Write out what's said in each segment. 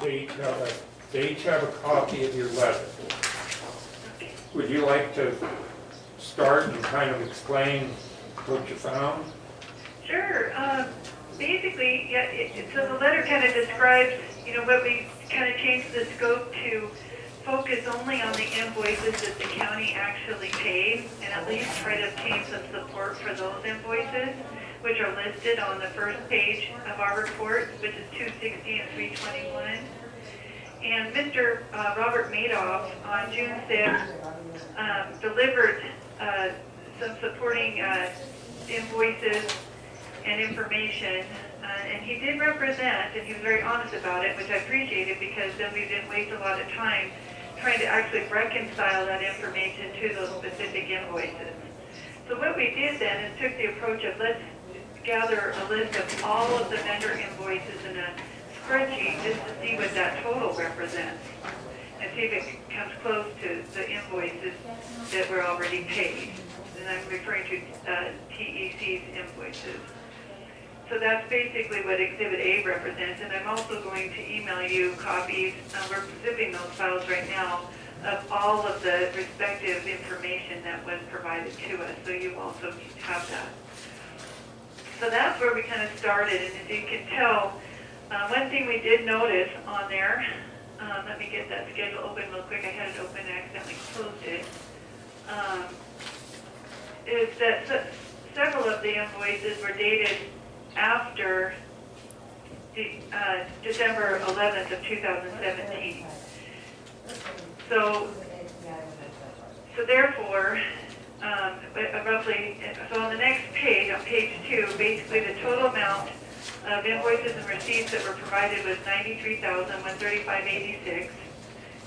they each have a copy of your letter. Would you like to start and kind of explain what you found? Sure. Basically, yeah, so the letter kind of describes, what we kind of changed the scope to focus only on the invoices that the county actually paid, and at least try to obtain some support for those invoices, which are listed on the first page of our report, which is 260 and 321. And Mr. Robert Madoff on June 5th delivered some supporting invoices and information, and he did represent, and he was very honest about it, which I appreciated, because then we didn't waste a lot of time trying to actually reconcile that information to those specific invoices. So what we did then is took the approach of let's gather a list of all of the vendor invoices in a spreadsheet just to see what that total represents, and see if it comes close to the invoices that were already paid. And I'm referring to TEC's invoices. So that's basically what Exhibit A represents, and I'm also going to email you copies, we're zipping those files right now, of all of the respective information that was provided to us, so you also have that. So that's where we kind of started, and as you can tell, one thing we did notice on there, let me get that schedule open real quick, I had it open and accidentally closed it, is that several of the invoices were dated after December 11th of 2017. So therefore, roughly, so on the next page, on page 2, basically the total amount of invoices and receipts that were provided was $93,135.86,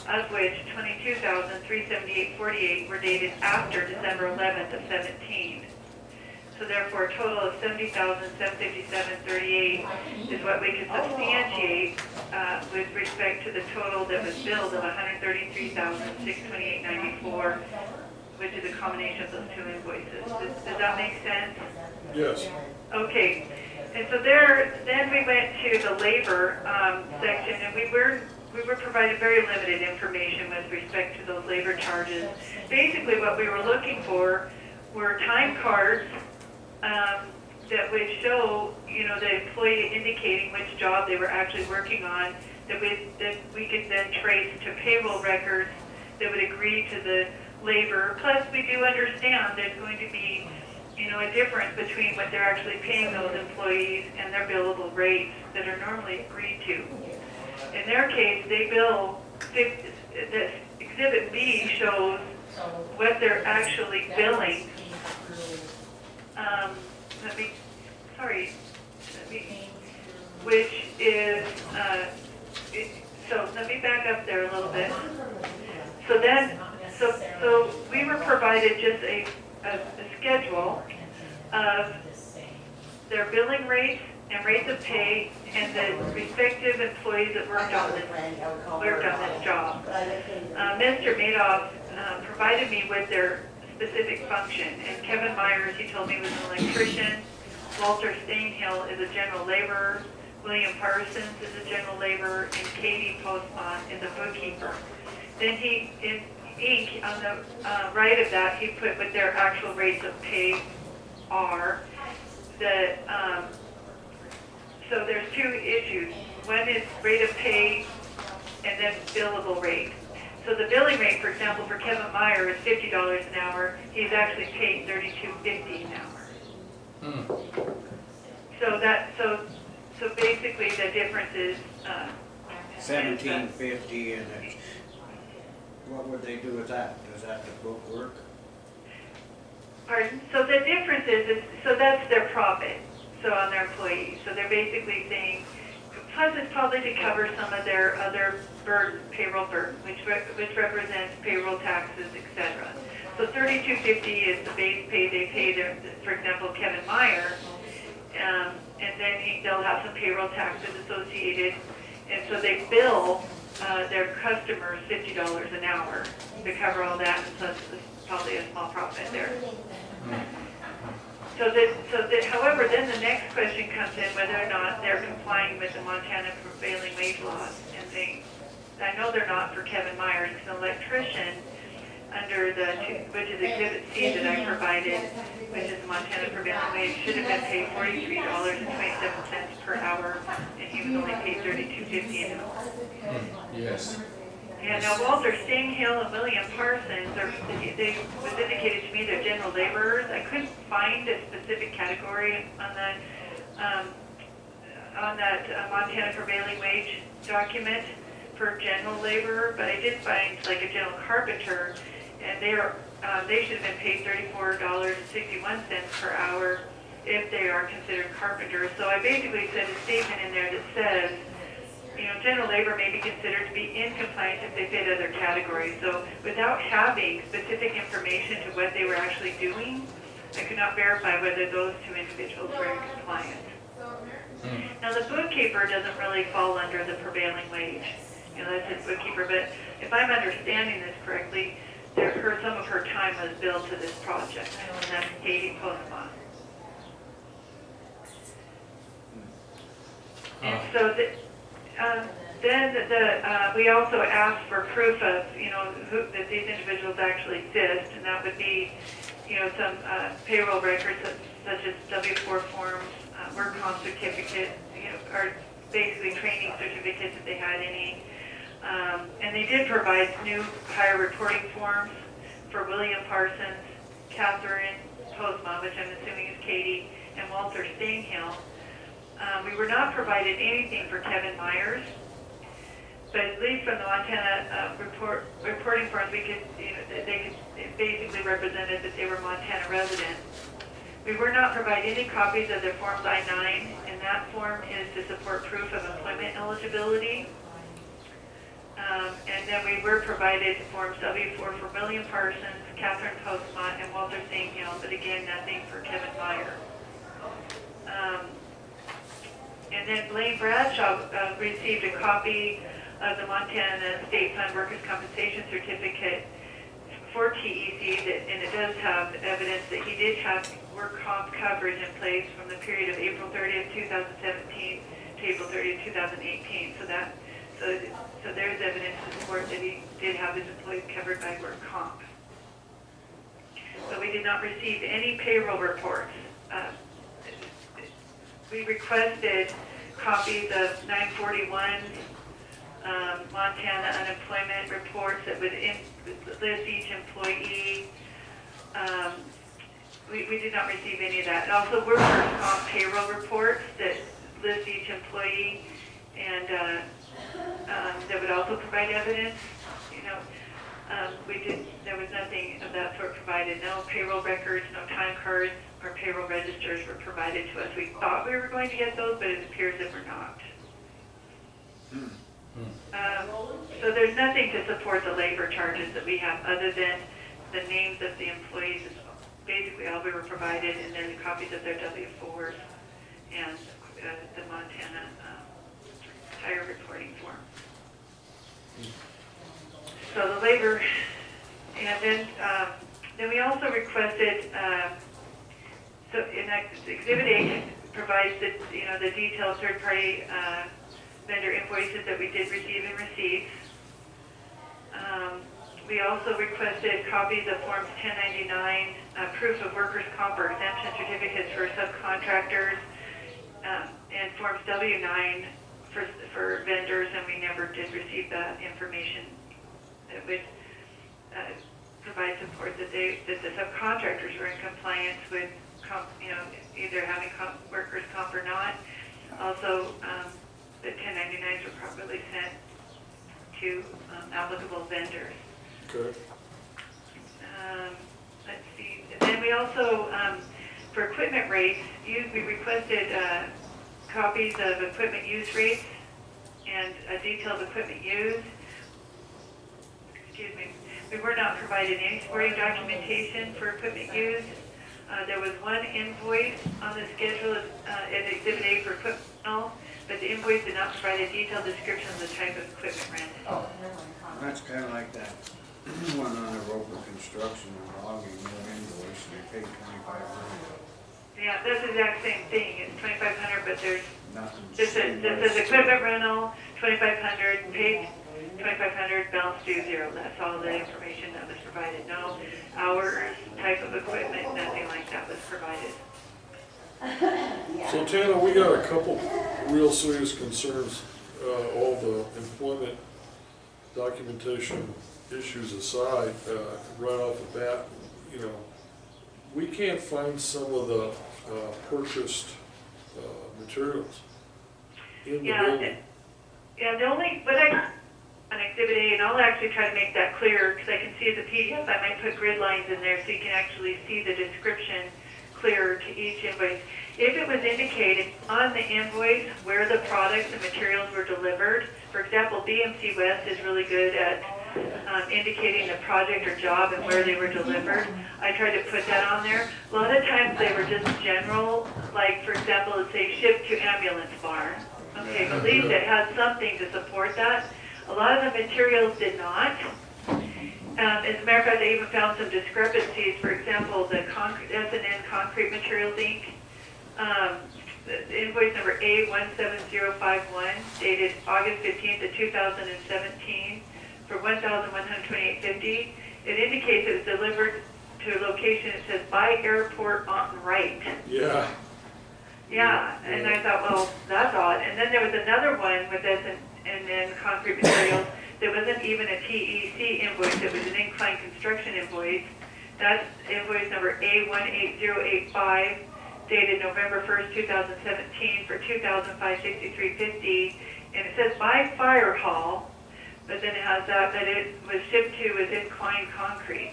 of which $22,378.48 were dated after December 11th of 17. So therefore, a total of $70,757.38 is what we could substantiate with respect to the total that was billed of $133,628.94, which is a combination of those two invoices. Does that make sense? Yes. Okay. And so then we went to the labor section, and we were provided very limited information with respect to those labor charges. Basically, what we were looking for were time cards that would show, the employee indicating which job they were actually working on, that we could then trace to payroll records that would agree to the labor. Plus, we do understand there's going to be, a difference between what they're actually paying those employees and their billable rates that are normally agreed to. In their case, they bill, this Exhibit B shows what they're actually billing. Which is, so let me back up there a little bit. So then, so we were provided just a schedule of their billing rates and rates of pay and the respective employees that worked on this job. Mr. Madoff provided me with their specific function, and Kevin Myers, he told me, was an electrician. Walter Stainhill is a general laborer. William Parsons is a general laborer, and Katie Postman is a bookkeeper. Then he, in ink on the right of that, he put what their actual rates of pay are. So there's two issues. One is rate of pay, and then billable rate. So the billing rate, for example, for Kevin Meyer is $50 an hour. He's actually paid $32.50 an hour. So basically the difference is $17.50, and what would they do with that? Does that book work? Pardon? So the difference is so that's their profit. So on their employees. So they're basically saying, plus it's probably to cover some of their other burden, payroll burden, which represents payroll taxes, etc. So $32.50 is the base pay they pay their, for example, Kevin Meyer, and then they'll have some payroll taxes associated, and so they bill their customers $50 an hour to cover all that, and plus probably a small profit there. However, then the next question comes in whether or not they're complying with the Montana prevailing wage laws. And I know they're not for Kevin Myers, it's an electrician under which is Exhibit C that I provided, which is the Montana prevailing wage, should have been paid $43.27 per hour, and he was only paid $32.50 an hour. Yes. Yeah, now Walter Stinghill and William Parsons, they was indicated to me they're general laborers. I couldn't find a specific category on that Montana prevailing wage document for general laborer, but I did find like a general carpenter, and they should have been paid $34.61 per hour if they are considered carpenters. So I basically said a statement in there that says, general labor may be considered to be in compliance if they fit other categories. So without having specific information to what they were actually doing, I could not verify whether those two individuals were in compliance. Now the bookkeeper doesn't really fall under the prevailing wage. That's his bookkeeper, but if I'm understanding this correctly, some of her time was billed to this project, and that's Katie Postma. And so we also asked for proof of, that these individuals actually exist, and that would be, some payroll records such as W-4 forms, work comp certificates, or basically training certificates if they had any. And they did provide new hire reporting forms for William Parsons, Catherine Postma, which I'm assuming is Katie, and Walter Stinghill. We were not provided anything for Kevin Myers, but at least from the Montana reporting forms, it basically represented that they were Montana residents. We were not provided any copies of their Forms I-9, and that form is to support proof of employment eligibility. And then we were provided Forms W-4 for William Parsons, Catherine Postma, and Walter Stinghill, but again, nothing for Kevin Meyer. And then Blaine Bradshaw received a copy of the Montana State Fund Workers' Compensation Certificate for TEC, and it does have evidence that he did have work comp coverage in place from the period of April 30th, 2017 to April 30th, 2018. So there's evidence to support that he did have his employees covered by work comp. But we did not receive any payroll reports. We requested copies of 941 Montana unemployment reports that would list each employee. We did not receive any of that. And also workers' comp payroll reports that list each employee, and that would also provide evidence. There was nothing of that sort provided. No payroll records, no time cards, or payroll registers were provided to us. We thought we were going to get those, but it appears that we're not. So there's nothing to support the labor charges that we have other than the names of the employees. It's basically all we were provided, and then copies of their W-4s and the Montana hire reporting form. So the labor, and then we also requested, so in Exhibit A provides the detailed third-party vendor invoices that we did receive and receipts. We also requested copies of Forms 1099, proof of workers' comp or exemption certificates for subcontractors, and Forms W-9 for vendors, and we never did receive that information that would provide support that the subcontractors were in compliance with either having workers' comp or not. Also, the 1099s were properly sent to applicable vendors. Good. Let's see. And then we also, for equipment rates, we requested copies of equipment use rates and a detailed equipment used. Excuse me. We were not provided any supporting documentation for equipment used. There was one invoice on the schedule in Exhibit A for equipment rental, but the invoice did not provide a detailed description of the type of equipment rented. Oh, that's kind of like that one on the Roper Construction and logging, no invoice, and they paid $2,500. Yeah, that's the exact same thing. It's $2,500, but there's Nothing. this is equipment rental. $2,500, paid $2,500, balance due 0. That's all the information that was provided. No hours, type of equipment, nothing like that was provided. So Tana, we got a couple real serious concerns, all the employment documentation issues aside, right off the bat, you know, we can't find some of the purchased materials in the building. Yeah, the only, what I, on Exhibit A, and I'll actually try to make that clearer, because I can see as a PDF, I might put grid lines in there so you can actually see the description clearer to each invoice. If it was indicated on the invoice where the products and materials were delivered, for example, BMC West is really good at indicating the project or job and where they were delivered. I tried to put that on there. A lot of times they were just general, like for example, let's say shipped to ambulance barn. Okay, but at least it had something to support that. A lot of the materials did not. As a matter of fact, I even found some discrepancies. For example, the S&N Concrete Materials Inc. Invoice number A17051, dated August 15th of 2017, for $1,128.50. It indicates it was delivered to a location. It says by airport on right. Yeah. Yeah, and I thought, well, that's odd. And then there was another one with S&N Concrete Materials. There wasn't even a TEC invoice. It was an incline construction invoice. That's invoice number A18085, dated November 1st, 2017, for $2,563.50. And it says by fire hall, but then it has that it was shipped to as inclined concrete.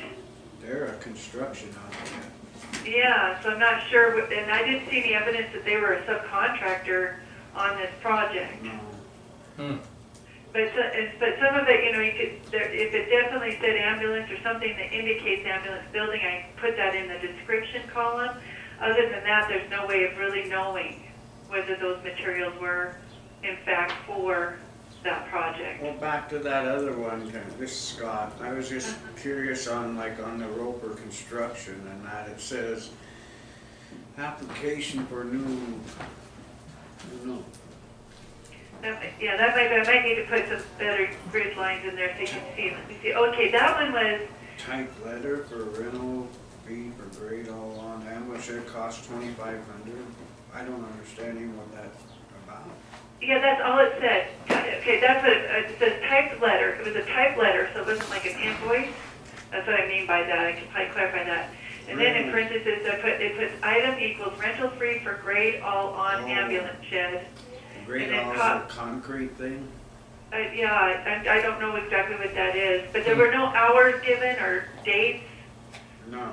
They're a construction outfit. Yeah, so I'm not sure, and I didn't see any evidence that they were a subcontractor on this project. No. But some of it, you know, you could, if it definitely said ambulance or something that indicates ambulance building, I put that in the description column. Other than that, there's no way of really knowing whether those materials were, in fact, for that project. Well, back to that other one, this is Scott. I was just curious on, like, on the Roper construction and that it says application for new, I don't know. Yeah, that might be, I might need to put some better grid lines in there so you can see. Let me see. Okay, that one was Type letter for rental fee for grade all on. How much it cost? $2,500. I don't understand even what that's about. yeah, that's all it said. Okay, that's what it says. Typed letter. It was a typed letter, so it wasn't like an invoice. That's what I mean by that. I can probably clarify that. And then in parentheses, it puts item equals rental free for grade all on ambulance shed. Grade And then all is a concrete thing? Yeah, I don't know exactly what that is, but there were no hours given or dates. No.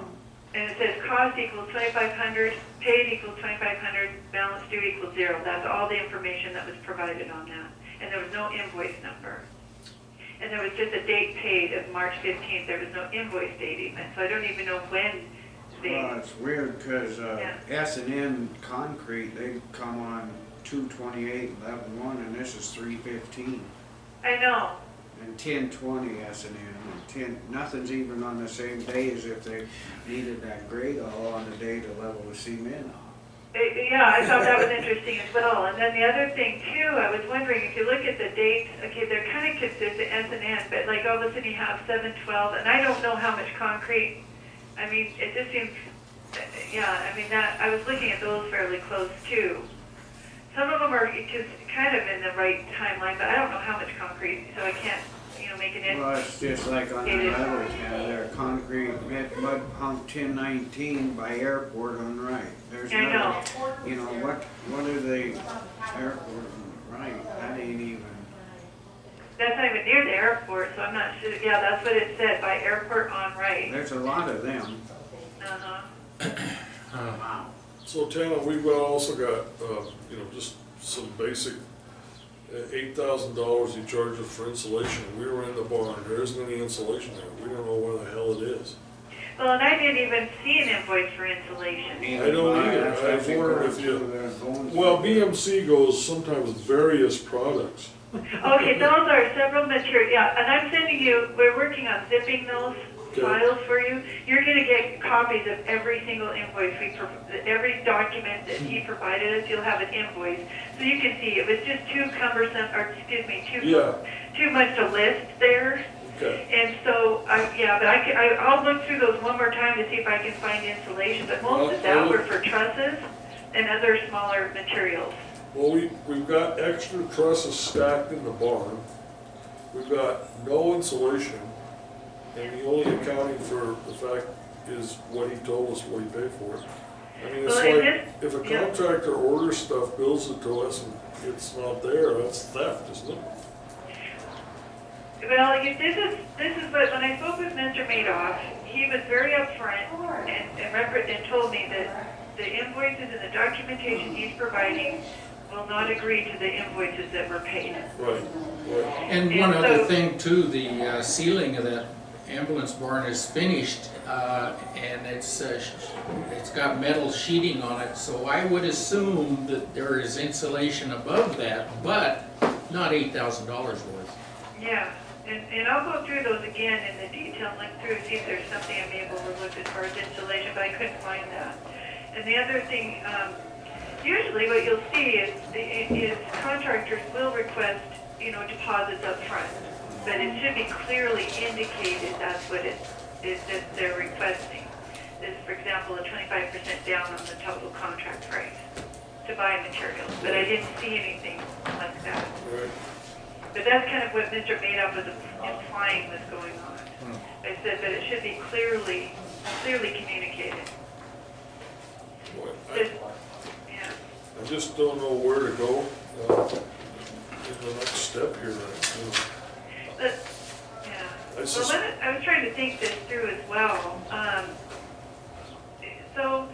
And it says cost equals $2,500, paid equals $2,500, balance due equals 0. That's all the information that was provided on that. And there was no invoice number. And there was just a date paid of March 15th. There was no invoice date even. So I don't even know when they... Well, it's weird because S&N Concrete, they come on 2/28/11/1 and this is 3/15. I know. And 10/20 S&N, and nothing's even on the same day as if they needed that grade all on the day to level the cement off. Yeah, I thought that was interesting as well. And then the other thing too, I was wondering if you look at the dates, okay, they're kind of consistent S&N, but like all of a sudden you have 7/12, and I don't know how much concrete. I mean, it just seems, yeah, I mean that, I was looking at those fairly close too. Some of them are just kind of in the right timeline, but I don't know how much concrete, so I can't, you know, make an estimate. Well, it's just like on the others, there, concrete, mud pump 1019 by airport on right. There's I know. You know, what are they, airport on right, that ain't even. That's not even near the airport, so I'm not sure. Yeah, that's what it said, by airport on right. There's a lot of them. Uh-huh. So Tana, we've also got, you know, just some basic, $8,000 you charge us for insulation. We were in the barn, there isn't any insulation there. We don't know where the hell it is. Well, and I didn't even see an invoice for insulation. I don't either. I was wondering if you, well, BMC goes sometimes with various products. Okay, those are several materials, yeah, and I'm sending you, we're working on zipping those Okay. files for you. You're going to get copies of every single invoice every document that he provided us. You'll have an invoice, so you can see it was just too cumbersome, or excuse me, too much to list there. Okay. And so, but I'll look through those one more time to see if I can find insulation. But most of that were for trusses and other smaller materials. Well, we've got extra trusses stacked in the barn. We've got no insulation, and the only accounting for the fact is what he told us, what he paid for it. I mean, it's like, if a contractor orders stuff, bills it to us, and it's not there, that's theft, isn't it? Well, this is what, when I spoke with Mr. Madoff, he was very upfront and told me that the invoices and the documentation he's providing will not agree to the invoices that were paid. Right. And one other thing too, the ceiling of that ambulance barn is finished, and it's got metal sheeting on it, so I would assume that there is insulation above that, but not $8,000 worth. Yeah, and I'll go through those again in the detail, look through, see if there's something I'm able to look as far as insulation, but I couldn't find that. And the other thing, usually what you'll see is contractors will request, deposits up front, but it should be clearly indicated that's what it is that they're requesting. This, for example, a 25% down on the total contract price to buy materials, but I didn't see anything like that. Right. But that's kind of what Mr. Madoff was implying was going on. I said that it should be clearly communicated. Boy, Yeah. I just don't know where to go in the next step here. But, yeah. Well, I was trying to think this through as well. So,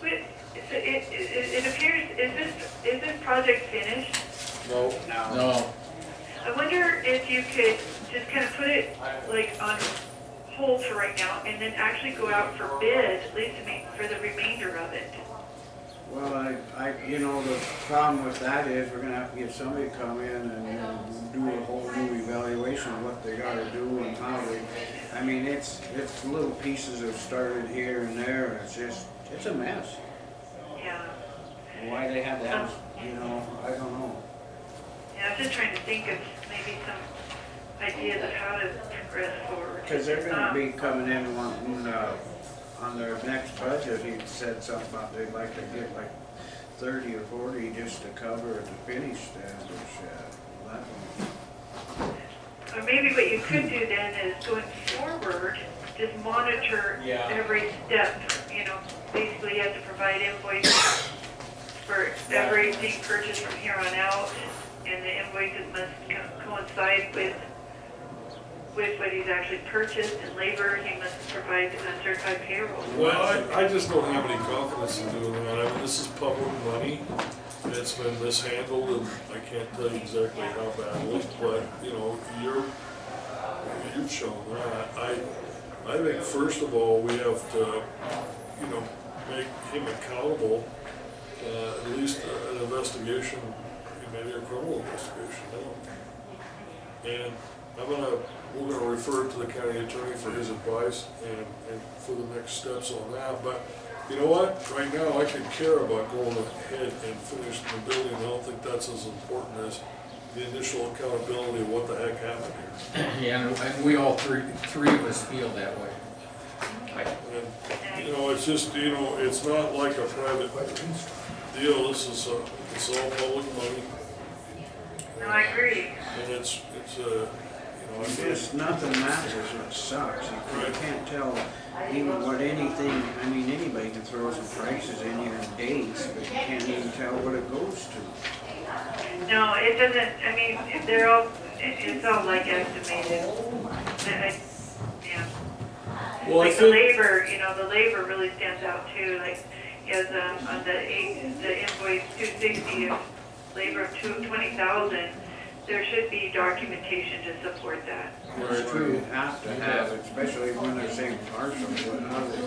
it appears, is this project finished? No. I wonder if you could just kind of put it like on hold for right now, and then actually go out for bid, at least for the remainder of it. Well, the problem with that is we're gonna have to get somebody to come in and do a whole new evaluation of what they gotta do and how they, I mean, it's little pieces have started here and there, and it's a mess. Yeah. Why they had to have, I don't know. Yeah, I'm just trying to think of maybe some ideas of how to progress forward. Because they're gonna be coming in wanting, on their next budget, he said something about they'd like to get like 30 or 40 just to cover the finish that one. Or maybe what you could do then is going forward, just monitor every step. Basically you have to provide invoices for everything purchased from here on out, and the invoices must coincide with what he's actually purchased, and labor, he must provide a certified payroll. Well, I just don't have any confidence in doing that. I mean, this is public money, and it's been mishandled, and I can't tell you exactly how badly, but, you've shown that. I think, first of all, we have to, make him accountable, at least an investigation, maybe a criminal investigation, And we're gonna refer it to the county attorney for his advice and for the next steps on that. But you know what? Right now, I could care about going ahead and finishing the building. I don't think that's as important as the initial accountability of what the heck happened here. Yeah, and we all three of us feel that way. And, it's just, it's not like a private deal. This is, it's all public money. No, I agree. And it's Just nothing matters, it sucks. You can't tell even what anything, anybody can throw some prices in here in days, but you can't even tell what it goes to. No, it doesn't, it's all like estimated. Yeah. Well, Like the labor really stands out too, like, on the invoice 260 of labor of 20,000, there should be documentation to support that. It's true. You have to have it, especially when they're saying partial, but other.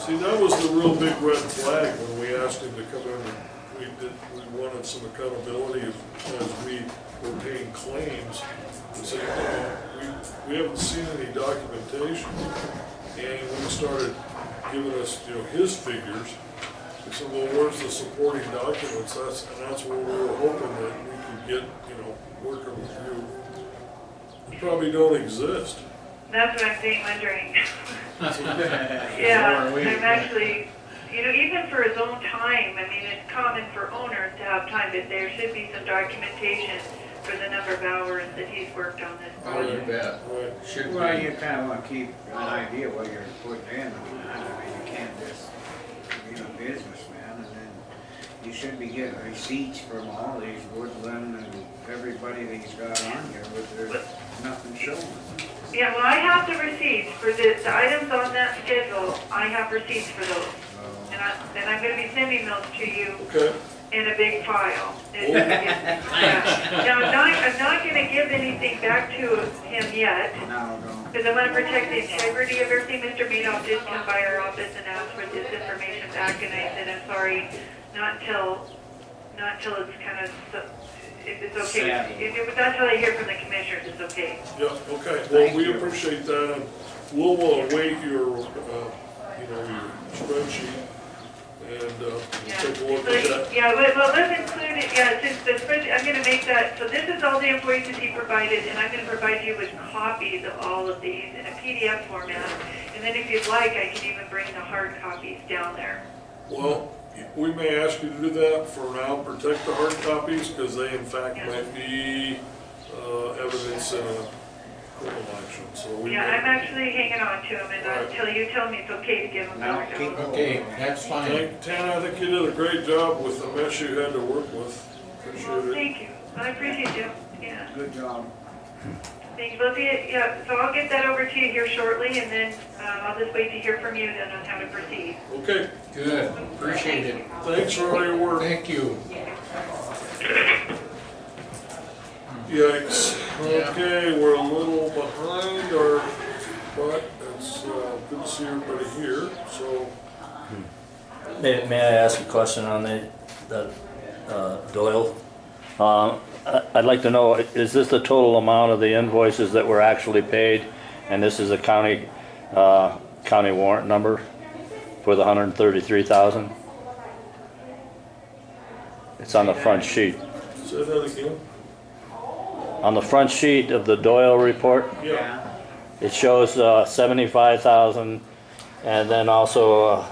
See, that was the real big red flag when we asked him to come in and we wanted some accountability as we were paying claims. He said, we haven't seen any documentation. And when he started giving us, his figures, we said, well, where's the supporting documents? That's where we were hoping that we could get, working with you. They probably don't exist. That's what I'm wondering. Yeah, I'm actually, even for his own time, I mean, it's common for owners to have time, but there should be some documentation for the number of hours that he's worked on this Oh, you project. bet. Right. Should Well, be. you kind of want to keep an idea what you're putting in on that. I mean, you can't just be a businessman, and then you should be getting receipts from all these Woodland and everybody that he's got on here, but there's nothing showing. Yeah, well, I have the receipts for the items on that schedule. I have receipts for those. And I'm going to be sending those to you Okay. in a big file. Yeah. Now, I'm not going to give anything back to him yet, No, don't. because I want to protect the integrity of everything. Mr. Madoff did come by our office and ask for this information back, and I said, I'm sorry, not until it's kind of, if it's okay. If not until I hear from the commissioners, it's okay. Yeah, okay. Well, Thank we you. appreciate that, and we'll await your, your spreadsheet, and take a look at that. Yeah, well, let's include it, yeah, since the spreadsheet, I'm gonna make that, so this is all the invoices he provided, and I'm gonna provide you with copies of all of these in a PDF format, and then if you'd like, I can even bring the hard copies down there. Well, we may ask you to do that for now, protect the hard copies, because they in fact Yeah. might be evidence in a criminal action, so we Yeah, may. I'm actually hanging on to them, and until you tell me it's okay to give them No, back. keep I'll- Okay, that's fine. Tana, I think you did a great job with the mess you had to work with. Well, Appreciate it. thank you, I appreciate you, yeah. Good job. Thank you, well, yeah, so I'll get that over to you here shortly, and then I'll just wait to hear from you then on how to proceed. Okay, Good, appreciate it. thanks for all your work. Thank you. Yikes. Okay, we're a little behind but it's good to see everybody here, so. May I ask a question on the Doyle? I'd like to know, is this the total amount of the invoices that were actually paid? And this is a county warrant number for the 133,000? It's on the front sheet. Say that again? On the front sheet of the Doyle report, Yeah. it shows 75,000 and then also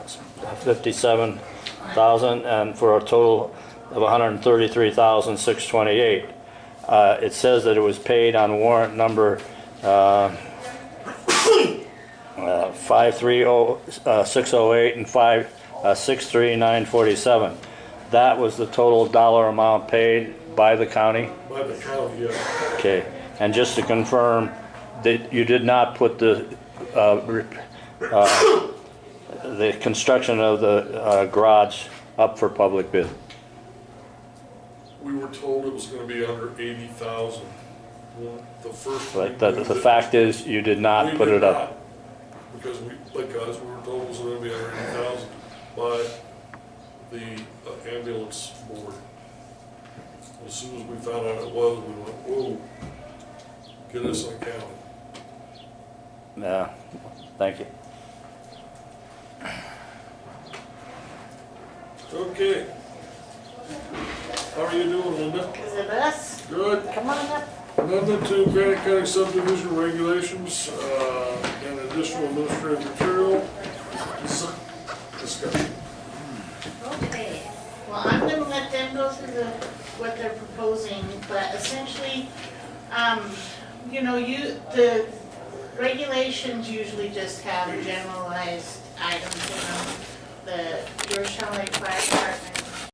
57,000, and for a total of 133,628. It says that it was paid on warrant number 530608 and 63947. That was the total dollar amount paid by the county? By the county, yeah. Okay, and just to confirm, that you did not put the construction of the garage up for public bid? We were told it was gonna be under 80,000. The first. But the fact is, you did not put it up. Because we were told it was gonna be under 80,000 by the ambulance board. As soon as we found out it was, we went, whoa, get us an accountant. Yeah, thank you. Okay. How are you doing, Linda? Is it us? Good. Come on up. Amendment to Granite County subdivision regulations, and additional administrative material. Discussion. Okay. Well, I'm gonna let them go through what they're proposing, but essentially, the regulations usually just have generalized items in them. Yours shall like fire